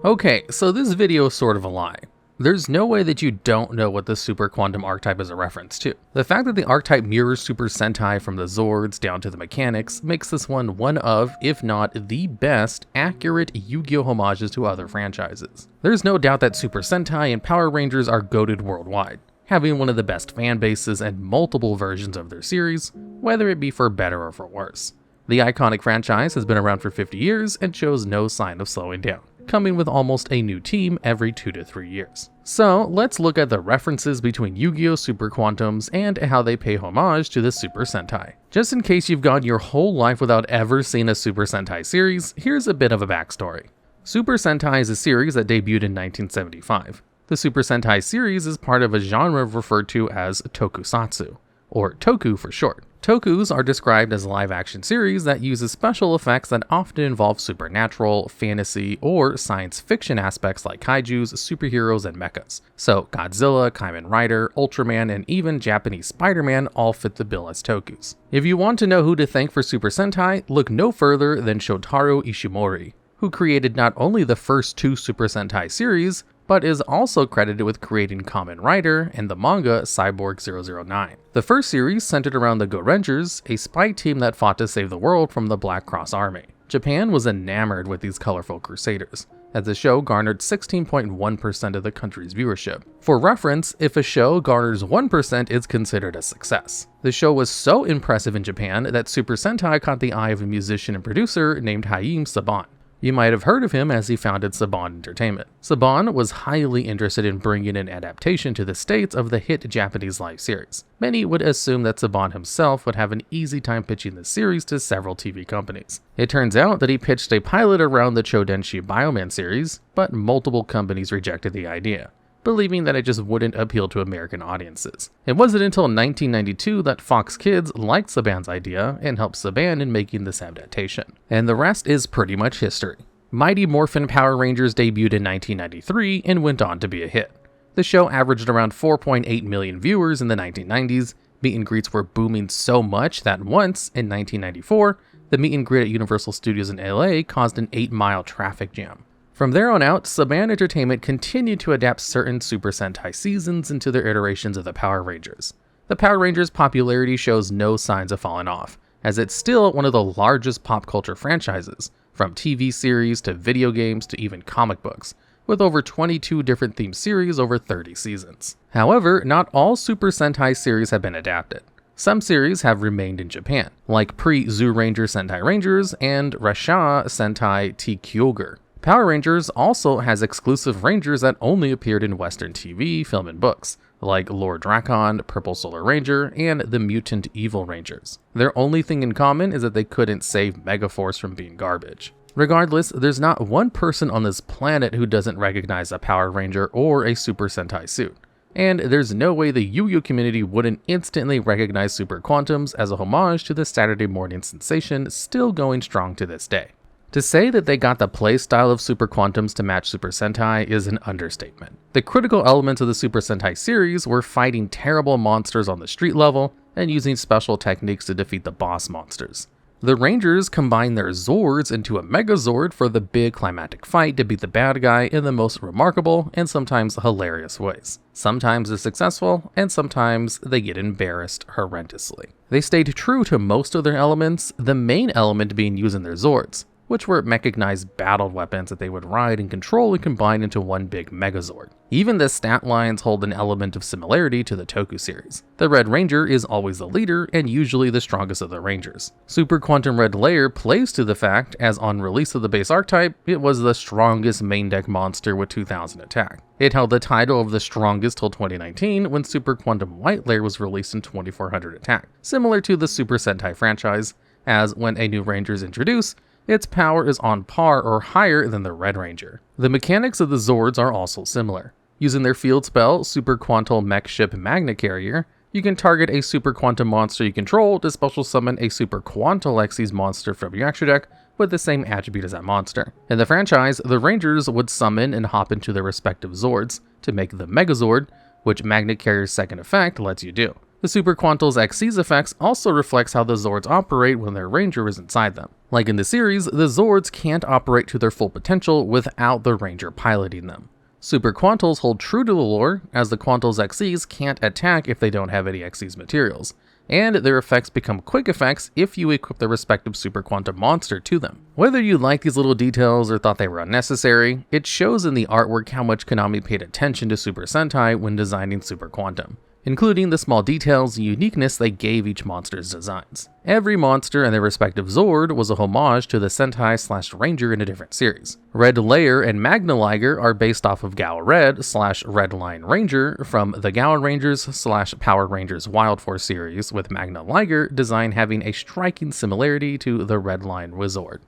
Okay, so this video is sort of a lie. There's no way that you don't know what the Super Quantum archetype is a reference to. The fact that the archetype mirrors Super Sentai from the Zords down to the mechanics makes this one of, if not the best, accurate Yu-Gi-Oh! Homages to other franchises. There's no doubt that Super Sentai and Power Rangers are goated worldwide, having one of the best fan bases and multiple versions of their series, whether it be for better or for worse. The iconic franchise has been around for 50 years and shows no sign of slowing down, coming with almost a new team every 2 to 3 years. So let's look at the references between Yu-Gi-Oh! Super Quantums and how they pay homage to the Super Sentai. Just in case you've gone your whole life without ever seeing a Super Sentai series, here's a bit of a backstory. Super Sentai is a series that debuted in 1975. The Super Sentai series is part of a genre referred to as tokusatsu, or toku for short. Tokus are described as live-action series that uses special effects that often involve supernatural, fantasy, or science fiction aspects like kaijus, superheroes, and mechas. So Godzilla, Kamen Rider, Ultraman, and even Japanese Spider-Man all fit the bill as tokus. If you want to know who to thank for Super Sentai, look no further than Shotaro Ishimori, who created not only the first 2 Super Sentai series, but is also credited with creating Kamen Rider and the manga Cyborg 009. The first series centered around the Go Rangers, a spy team that fought to save the world from the Black Cross Army. Japan was enamored with these colorful crusaders, as the show garnered 16.1% of the country's viewership. For reference, if a show garners 1%, it's considered a success. The show was so impressive in Japan that Super Sentai caught the eye of a musician and producer named Haim Saban. You might have heard of him as he founded Saban Entertainment. Saban was highly interested in bringing an adaptation to the States of the hit Japanese live series. Many would assume that Saban himself would have an easy time pitching the series to several TV companies. It turns out that he pitched a pilot around the Chodenshi Bioman series, but multiple companies rejected the idea, believing that it just wouldn't appeal to American audiences. It wasn't until 1992 that Fox Kids liked Saban's idea and helped Saban in making this adaptation. And the rest is pretty much history. Mighty Morphin Power Rangers debuted in 1993 and went on to be a hit. The show averaged around 4.8 million viewers in the 1990s. Meet and greets were booming so much that once, in 1994, the meet and greet at Universal Studios in LA caused an 8-mile traffic jam. From there on out, Saban Entertainment continued to adapt certain Super Sentai seasons into their iterations of the Power Rangers. The Power Rangers' popularity shows no signs of falling off, as it's still one of the largest pop culture franchises, from TV series to video games to even comic books, with over 22 different themed series over 30 seasons. However, not all Super Sentai series have been adapted. Some series have remained in Japan, like pre-Zoo Ranger Sentai Rangers and Rasha Sentai T Kyogre. Power Rangers also has exclusive Rangers that only appeared in Western TV, film, and books, like Lord Drakon, Purple Solar Ranger, and the Mutant Evil Rangers. Their only thing in common is that they couldn't save Megaforce from being garbage. Regardless, there's not one person on this planet who doesn't recognize a Power Ranger or a Super Sentai suit. And there's no way the Yu-Gi-Oh! Community wouldn't instantly recognize Super Quantums as a homage to the Saturday morning sensation still going strong to this day. To say that they got the playstyle of Super Quantums to match Super Sentai is an understatement. The critical elements of the Super Sentai series were fighting terrible monsters on the street level and using special techniques to defeat the boss monsters. The Rangers combine their Zords into a Megazord for the big climactic fight to beat the bad guy in the most remarkable and sometimes hilarious ways. Sometimes they're successful, and sometimes they get embarrassed horrendously. They stayed true to most of their elements, the main element being using their Zords, which were mechanized battle weapons that they would ride and control and combine into one big Megazord. Even the stat lines hold an element of similarity to the Toku series. The Red Ranger is always the leader and usually the strongest of the Rangers. Super Quantum Red Layer plays to the fact, as on release of the base archetype, it was the strongest main deck monster with 2000 attack. It held the title of the strongest till 2019 when Super Quantum White Layer was released in 2400 attack, similar to the Super Sentai franchise, as when a new Ranger is introduced, its power is on par or higher than the Red Ranger. The mechanics of the Zords are also similar. Using their field spell, Super Quantal Mech Ship Magna Carrier, you can target a Super Quantum monster you control to special summon a Super Quantal Xyz monster from your extra deck with the same attribute as that monster. In the franchise, the Rangers would summon and hop into their respective Zords to make the Megazord, which Magna Carrier's second effect lets you do. The Super Quantal's Xyz effects also reflects how the Zords operate when their Ranger is inside them. Like in the series, the Zords can't operate to their full potential without the Ranger piloting them. Super Quantals hold true to the lore, as the Quantals XCs can't attack if they don't have any XCs materials, and their effects become quick effects if you equip the respective Super Quantum monster to them. Whether you like these little details or thought they were unnecessary, it shows in the artwork how much Konami paid attention to Super Sentai when designing Super Quantum, including the small details and uniqueness they gave each monster's designs. Every monster and their respective Zord was a homage to the Sentai/Ranger in a different series. Red Layer and Magna Liger are based off of Gao Red/Red Line Ranger from the Gao Rangers/Power Rangers Wild Force series, with Magna Liger design having a striking similarity to the Red Line Wizord.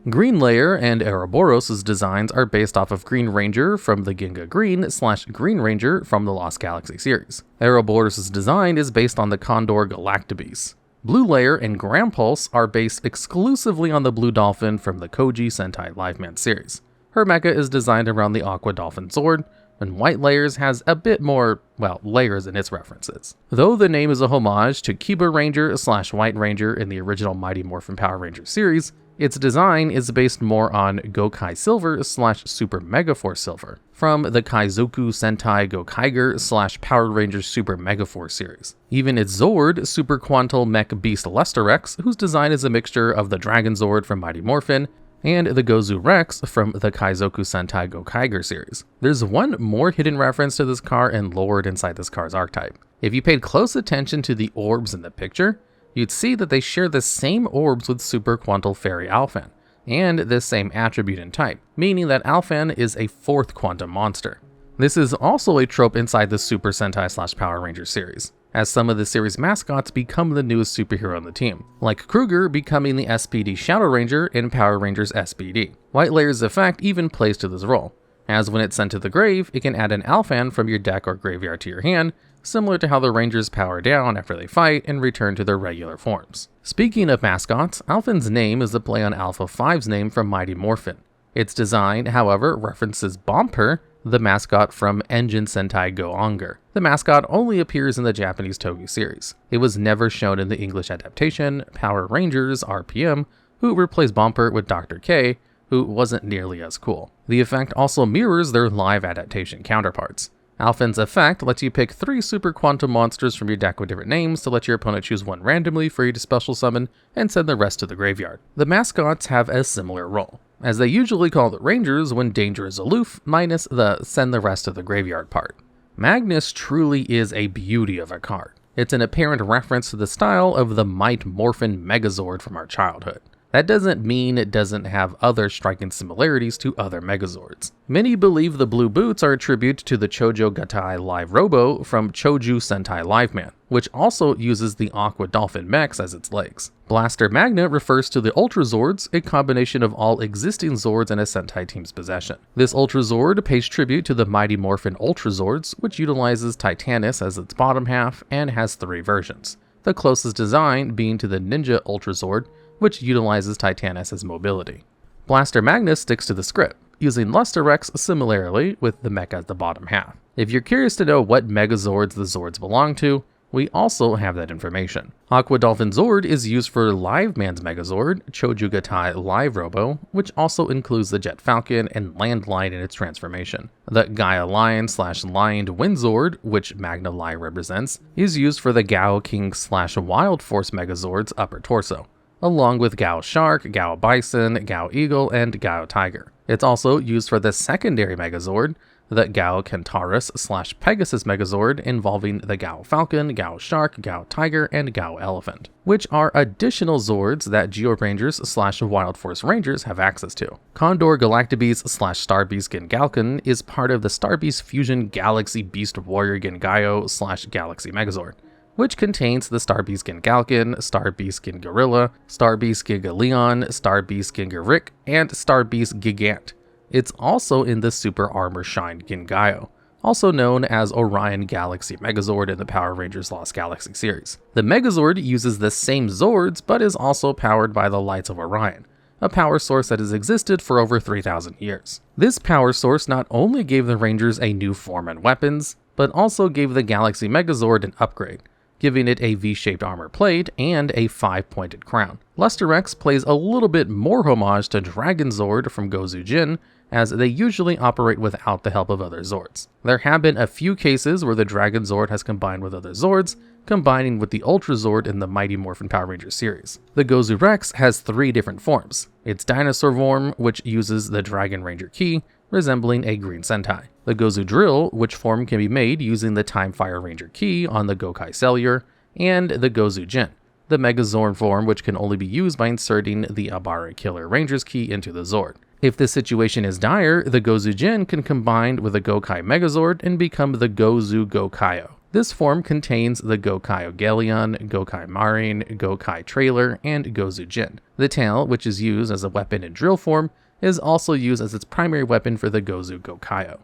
Green Layer and Ouroboros' designs are based off of Green Ranger from the Ginga Green/Green Ranger from the Lost Galaxy series. Ouroboros' design is based on the Condor Galactabes. Blue Layer and Grampulse are based exclusively on the Blue Dolphin from the Koji Sentai Liveman series. Her mecha is designed around the Aqua Dolphin Zord, and White Layers has a bit more, well, layers in its references. Though the name is a homage to Kiba Ranger/White Ranger in the original Mighty Morphin Power Rangers series, its design is based more on Gokai Silver/Super Megaforce Silver from the Kaizoku Sentai Gokaiger/Power Rangers Super Megaforce series. Even its Zord, Super Quantal Mech Beast Lester-X, whose design is a mixture of the Dragon Zord from Mighty Morphin and the Gozu Rex from the Kaizoku Sentai Gokaiger series. There's one more hidden reference to this car and lore inside this car's archetype. If you paid close attention to the orbs in the picture, you'd see that they share the same orbs with Super Quantal Fairy Alphan, and this same attribute and type, meaning that Alphan is a fourth quantum monster. This is also a trope inside the Super Sentai/Power Rangers series, as some of the series mascots become the newest superhero on the team, like Kruger becoming the SPD Shadow Ranger in Power Rangers SPD. White Layer's effect even plays to this role, as when it's sent to the grave, it can add an Alphan from your deck or graveyard to your hand, similar to how the Rangers power down after they fight and return to their regular forms. Speaking of mascots, Alphan's name is a play on Alpha 5's name from Mighty Morphin. Its design, however, references Bomper, the mascot from Engine Sentai Go Onger. The mascot only appears in the Japanese Togi series. It was never shown in the English adaptation, Power Rangers RPM, who replaced Bomper with Dr. K, who wasn't nearly as cool. The effect also mirrors their live adaptation counterparts. Alphan's effect lets you pick 3 Super Quantum monsters from your deck with different names to let your opponent choose one randomly for you to special summon and send the rest to the graveyard. The mascots have a similar role, as they usually call the Rangers when danger is aloof, minus the send the rest to the graveyard part. Magnus truly is a beauty of a card. It's an apparent reference to the style of the Might Morphin Megazord from our childhood. That doesn't mean it doesn't have other striking similarities to other Megazords. Many believe the blue boots are a tribute to the Chojo Gatai Live Robo from Choju Sentai Liveman, which also uses the Aqua Dolphin mechs as its legs. Blaster Magna refers to the Ultra Zords, a combination of all existing Zords in a Sentai team's possession. This Ultra Zord pays tribute to the Mighty Morphin Ultra Zords, which utilizes Titanus as its bottom half and has 3 versions, the closest design being to the Ninja Ultra Zord, which utilizes Titanus as mobility. Blaster Magnus sticks to the script, using Lester-X similarly with the mech as the bottom half. If you're curious to know what Megazords the Zords belong to, we also have that information. Aqua Dolphin Zord is used for Liveman's Megazord, Choju Gatai Live Robo, which also includes the Jet Falcon and Landline in its transformation. The Gaia Lion/Lioned Wind Zord, which Magna Lai represents, is used for the Gao King/Wild Force Megazord's upper torso, along with Gao Shark, Gao Bison, Gao Eagle, and Gao Tiger. It's also used for the secondary Megazord, the Gao Kentaurus/Pegasus Megazord, involving the Gao Falcon, Gao Shark, Gao Tiger, and Gao Elephant, which are additional Zords that Geo Rangers/Wild Force Rangers have access to. Condor Galactabes/Star Beast Gengalkin is part of the Star Beast Fusion Galaxy Beast Warrior Gengaio/Galaxy Megazord, which contains the Star Beast Gengalkin, Star Beast Gengorilla, Star Beast Gigaleon, Star Beast Gengarik, and Star Beast Gigant. It's also in the Super Armor Shine Gengaio, also known as Orion Galaxy Megazord in the Power Rangers Lost Galaxy series. The Megazord uses the same Zords, but is also powered by the Lights of Orion, a power source that has existed for over 3,000 years. This power source not only gave the Rangers a new form and weapons, but also gave the Galaxy Megazord an upgrade, giving it a V-shaped armor plate and a 5-pointed crown. Luster X plays a little bit more homage to Dragon Zord from Gozujin, as they usually operate without the help of other Zords. There have been a few cases where the Dragon Zord has combined with other Zords, combining with the Ultra Zord in the Mighty Morphin Power Rangers series. The Gozu Rex has 3 different forms. Its dinosaur form, which uses the Dragon Ranger Key, resembling a Green Sentai. The Gozu Drill, which form can be made using the Time Fire Ranger Key on the Gokai Cellular, and the Gozu Jin, the Megazord form, which can only be used by inserting the Abara Killer Ranger's Key into the Zord. If the situation is dire, the Gozu Jin can combine with the Gokai Megazord and become the Gozu Gokaiyo. This form contains the Gokaiyo Galleon, Gokai Marine, Gokai Trailer, and Gozu Jin. The tail, which is used as a weapon in drill form, is also used as its primary weapon for the Gozu Gokaiyo.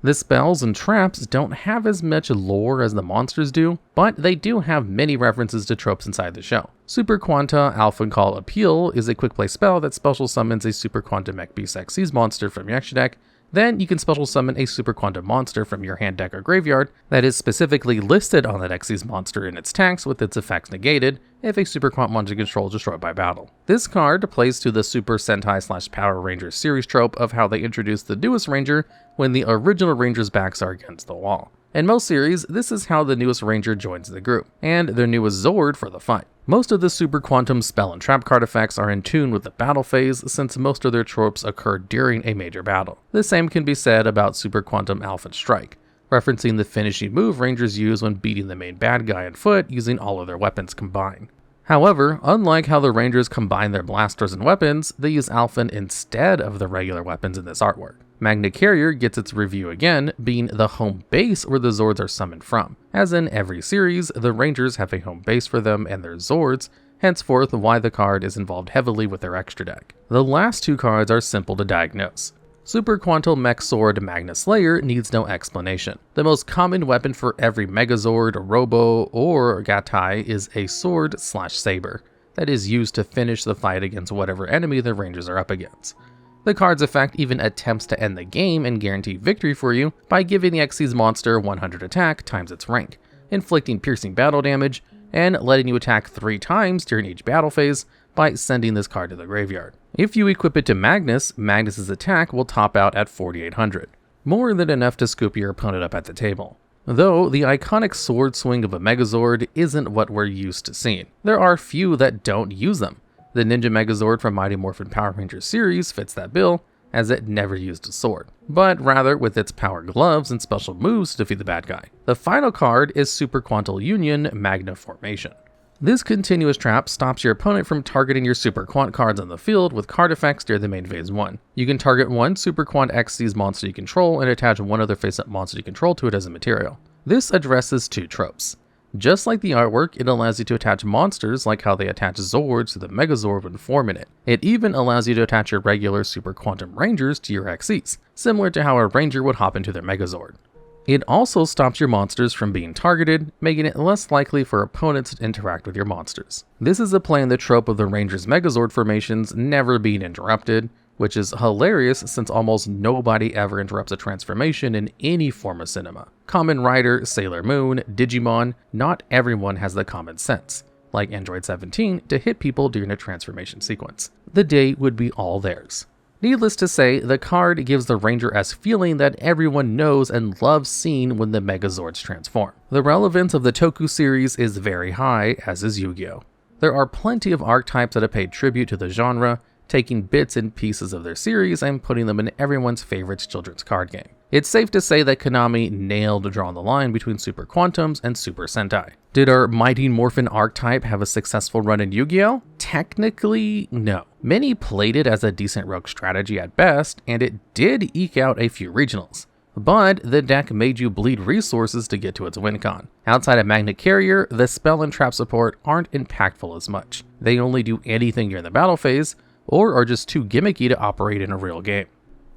The spells and traps don't have as much lore as the monsters do, but they do have many references to tropes inside the show. Super Quanta Alpha Call Appeal is a quick play spell that special summons a Super Quanta Mech Beast Xyz monster from your extra deck. Then you can special summon a Super Quantum monster from your hand deck or graveyard that is specifically listed on that Xyz monster in its tax with its effects negated if a Super Quant monster control is destroyed by battle. This card plays to the Super Sentai / Power Rangers series trope of how they introduced the newest Ranger when the original Ranger's backs are against the wall. In most series, this is how the newest Ranger joins the group, and their newest Zord for the fight. Most of the Super Quantum spell and trap card effects are in tune with the battle phase, since most of their tropes occur during a major battle. The same can be said about Super Quantum Alpha Strike, referencing the finishing move Rangers use when beating the main bad guy on foot using all of their weapons combined. However, unlike how the Rangers combine their blasters and weapons, they use Alphen instead of the regular weapons in this artwork. Magna Carrier gets its review again, being the home base where the Zords are summoned from. As in every series, the Rangers have a home base for them and their Zords, henceforth why the card is involved heavily with their extra deck. The last 2 cards are simple to diagnose. Super Quantum Mech Sword Magna Slayer needs no explanation. The most common weapon for every Megazord, Robo, or Gatai is a sword/saber that is used to finish the fight against whatever enemy the Rangers are up against. The card's effect even attempts to end the game and guarantee victory for you by giving the Xyz monster 100 attack times its rank, inflicting piercing battle damage, and letting you attack 3 times during each battle phase by sending this card to the graveyard. If you equip it to Magnus, Magnus's attack will top out at 4800, more than enough to scoop your opponent up at the table. Though the iconic sword swing of a Megazord isn't what we're used to seeing. There are few that don't use them. The Ninja Megazord from Mighty Morphin Power Rangers series fits that bill, as it never used a sword, but rather with its power gloves and special moves to defeat the bad guy. The final card is Super Quantal Union Magna Formation. This continuous trap stops your opponent from targeting your Super Quant cards on the field with card effects during the main phase 1. You can target 1 Super Quant Xyz monster you control and attach 1 other face-up monster you control to it as a material. This addresses 2 tropes. Just like the artwork, it allows you to attach monsters like how they attach Zords to the Megazord when forming it. It even allows you to attach your regular Super Quantum Rangers to your Xyz, similar to how a Ranger would hop into their Megazord. It also stops your monsters from being targeted, making it less likely for opponents to interact with your monsters. This is a play in the trope of the Ranger's Megazord formations never being interrupted, which is hilarious since almost nobody ever interrupts a transformation in any form of cinema. Kamen Rider, Sailor Moon, Digimon, not everyone has the common sense, like Android 17, to hit people during a transformation sequence. The day would be all theirs. Needless to say, the card gives the Ranger-esque feeling that everyone knows and loves seeing when the Megazords transform. The relevance of the Toku series is very high, as is Yu-Gi-Oh! There are plenty of archetypes that have paid tribute to the genre, taking bits and pieces of their series and putting them in everyone's favorite children's card game. It's safe to say that Konami nailed drawing the line between Super Quantums and Super Sentai. Did our Mighty Morphin archetype have a successful run in Yu-Gi-Oh? Technically, no. Many played it as a decent rogue strategy at best, and it did eke out a few regionals. But the deck made you bleed resources to get to its win con. Outside of Magna Carrier, the spell and trap support aren't impactful as much. They only do anything during the battle phase, or are just too gimmicky to operate in a real game.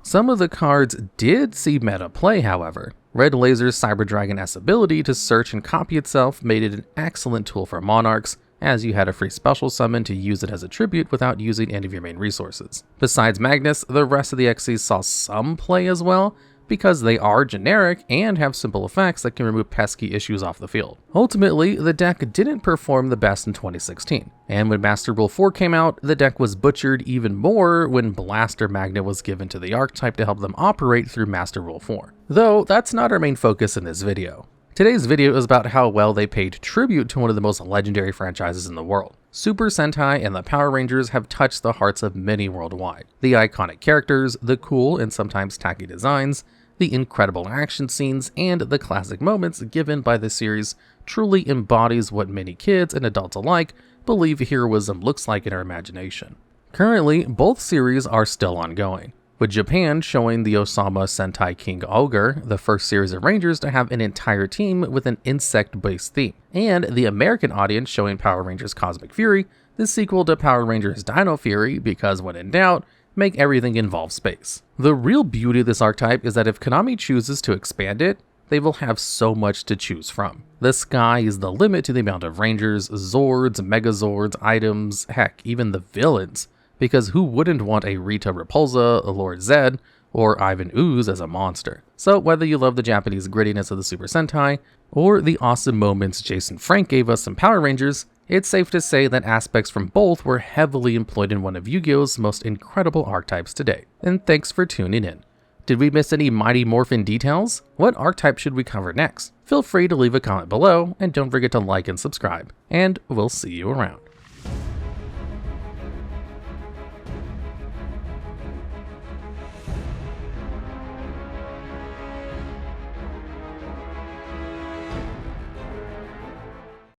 Some of the cards did see meta play, however. Red Laser's Cyber Dragon S ability to search and copy itself made it an excellent tool for Monarchs, as you had a free special summon to use it as a tribute without using any of your main resources. Besides Magnus, the rest of the Xyz saw some play as well, because they are generic and have simple effects that can remove pesky issues off the field. Ultimately, the deck didn't perform the best in 2016, and when Master Rule 4 came out, the deck was butchered even more when Blaster Magnet was given to the archetype to help them operate through Master Rule 4. Though, that's not our main focus in this video. Today's video is about how well they paid tribute to one of the most legendary franchises in the world. Super Sentai and the Power Rangers have touched the hearts of many worldwide. The iconic characters, the cool and sometimes tacky designs, the incredible action scenes, and the classic moments given by the series truly embodies what many kids and adults alike believe heroism looks like in our imagination. Currently, both series are still ongoing, with Japan showing the Osama Sentai King Ogre, the first series of Rangers to have an entire team with an insect-based theme, and the American audience showing Power Rangers Cosmic Fury, the sequel to Power Rangers Dino Fury, because when in doubt, make everything involve space. The real beauty of this archetype is that if Konami chooses to expand it, they will have so much to choose from. The sky is the limit to the amount of Rangers, Zords, Megazords, items, heck, even the villains. Because who wouldn't want a Rita Repulsa, Lord Zed, or Ivan Ooze as a monster? So whether you love the Japanese grittiness of the Super Sentai, or the awesome moments Jason Frank gave us in Power Rangers, it's safe to say that aspects from both were heavily employed in one of Yu-Gi-Oh's most incredible archetypes today. And thanks for tuning in. Did we miss any Mighty Morphin details? What archetype should we cover next? Feel free to leave a comment below, and don't forget to like and subscribe, and we'll see you around.